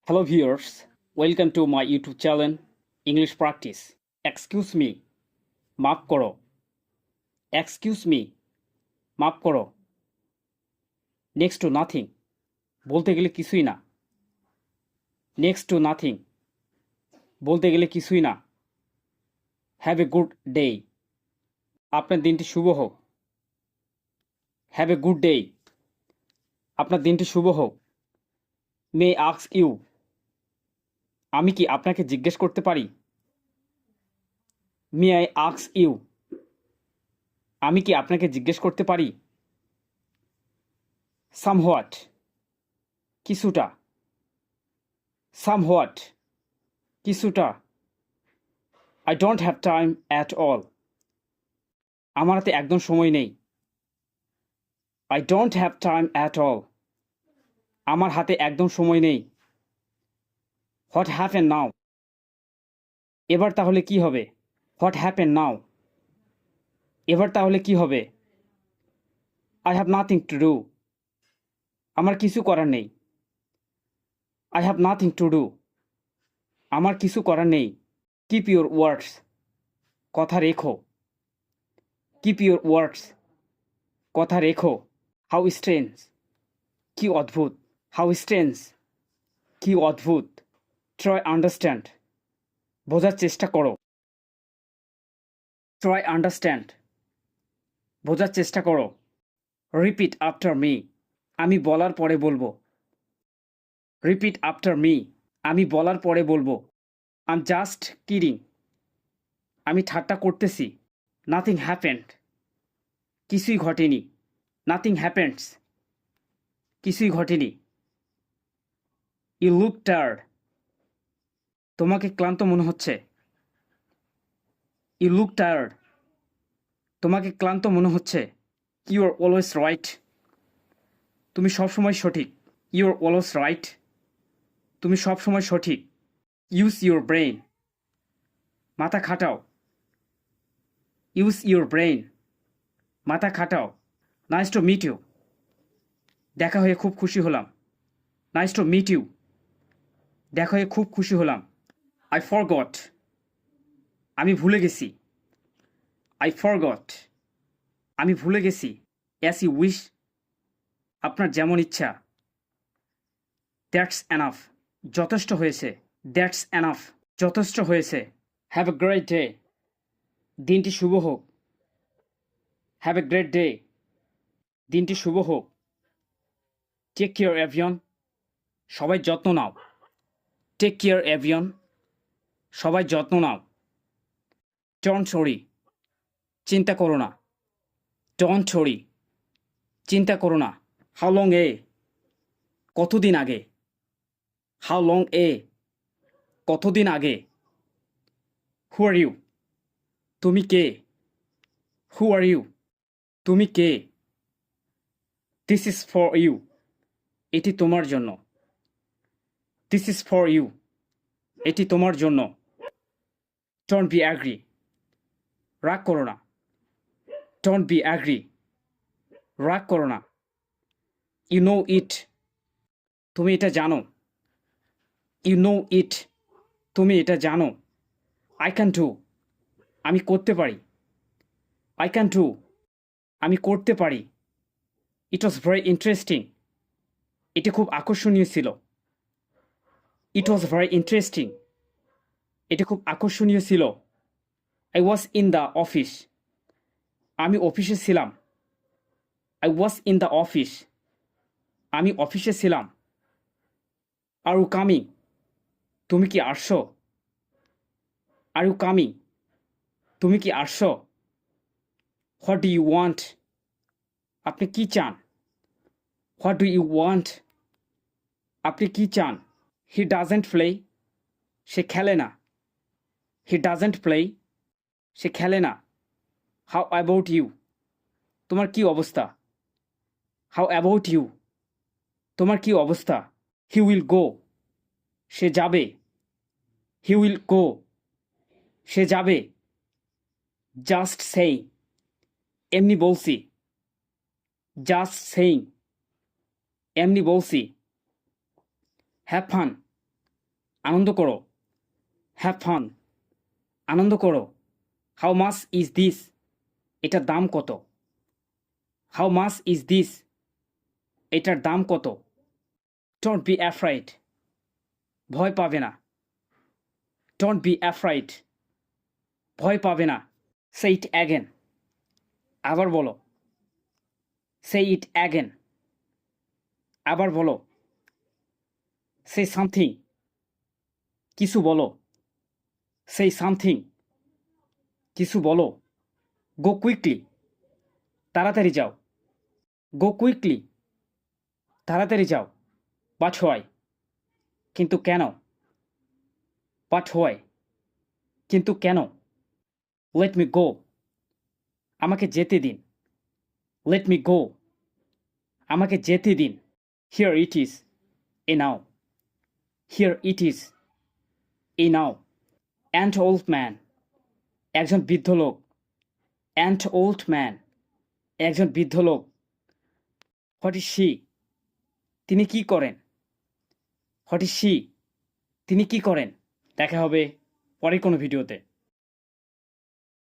Hello viewers, welcome to my YouTube channel English Practice. Excuse me, মাফ করো। Excuse me, মাফ করো। Next to nothing, বলতে গেলে কিছুই না। Next to nothing, বলতে গেলে কিছুই না। Have a good day, আপনার দিনটি শুভ হোক। Have a good day, আপনার দিনটি শুভ হোক। May I ask you, আমি কি আপনাকে জিজ্ঞেস করতে পারি? May I ask you, আমি কি আপনাকে জিজ্ঞেস করতে পারি? Somewhat, কিছুটা। Somewhat, কিছুটা। I don't have time at all, আমার হাতে একদম সময় নেই। I don't have time at all, আমার হাতে একদম সময় নেই। What happened now, এবার তাহলে কি হবে? What happened now, এবার তাহলে কি হবে? I have nothing to do, আমার কিছু করার নেই। I have nothing to do, আমার কিছু করার নেই। Keep your words, কথা রেখো। Keep your words, কথা রেখো। How strange, কি অদ্ভুত। How strange, কি অদ্ভুত। Try understand, বোঝার চেষ্টা করো। Try understand, বোঝার চেষ্টা করো। Repeat after me, আমি বলার পরে বলবো। Repeat after me, আমি বলার পরে বলবো। I'm just kidding, আমি ঠাট্টা করতেছি। Nothing happened, কিছুই ঘটেনি। Nothing happens, কিছুই ঘটেনি। You look tired, তোমাকে ক্লান্ত মনে হচ্ছে। You look tired, তোমাকে ক্লান্ত মনে হচ্ছে। You are always right, তুমি সবসময় সঠিক। You are always right, তুমি সবসময় সঠিক। Use your brain, মাথা খাটাও। Use your brain, মাথা খাটাও। Nice to meet you, দেখা হয়ে খুব খুশি হলাম। Nice to meet you, দেখা হয়ে খুব খুশি হলাম। I forgot, আমি ভুলে গেছি। I forgot, আমি ভুলে গেছি। As you wish, আপনার যেমন ইচ্ছা। That's enough, যথেষ্ট হয়েছে। That's enough, যথেষ্ট হয়েছে। Have a great day, দিনটি শুভ হোক। Have a great day, দিনটি শুভ হোক। Take care everyone, সবাই যত্ন নাও। Take care everyone, সবাই যত্ন নাও। Don't worry, চিন্তা করো না। Don't worry, চিন্তা করো না। How long a, কতদিন আগে। How long a, কতদিন আগে। Who are you, তুমি কে। Who are you, তুমি কে। This is for you, এটি তোমার জন্য। This is for you, এটি তোমার জন্য। Don't be angry, রাগ করো না। Don't be angry, রাগ করো না। You know it, তুমি এটা জানো। You know it, তুমি এটা জানো। I can do, আমি করতে পারি। I can do, আমি করতে পারি। It was very interesting, এটি খুব আকর্ষণীয় ছিল। It was very interesting, এটি খুব আকর্ষণীয় ছিল। I was in the office, আমি অফিসে ছিলাম। I was in the office, আমি অফিসে ছিলাম। Are you coming, তুমি কি আসছো। Are you coming, তুমি কি আসছো। What do you want, আপনি কি চান। What do you want, আপনি কি চান। He doesn't play, সে খেলে না। He doesn't play, সে খেলে না। How about you, তোমার কি অবস্থা। How about you, তোমার কি অবস্থা। He will go, সে যাবে। He will go, সে যাবে। Just saying, এমনি বলছি। Just saying, এমনি বলছি। Have fun, আনন্দ করো। Have fun. আনন্দ করো। How much is this? এটার দাম কত? How much is this? এটার দাম কত? Don't be afraid. ভয় পাবে না। Don't be afraid. ভয় পাবে না। Say it again. আবার বলো। Say it again. আবার বলো। Say something. কিছু বলো। Say something. কিছু বলো। Go quickly. তাড়াতাড়ি যাও। Go quickly. তাড়াতাড়ি যাও। But why? কিন্তু কেন? But why? কিন্তু কেন? Let me go. আমাকে যেতে দিন। Late me go. আমাকে যেতে দিন। Here it is. A now. Here it is. A now. And old man. একজন বৃদ্ধ লোক। And old man. একজন বৃদ্ধ লোক। What is she? তিনি কি করেন? What is she? তিনি কি করেন? দেখা হবে পরের কোনো ভিডিওতে।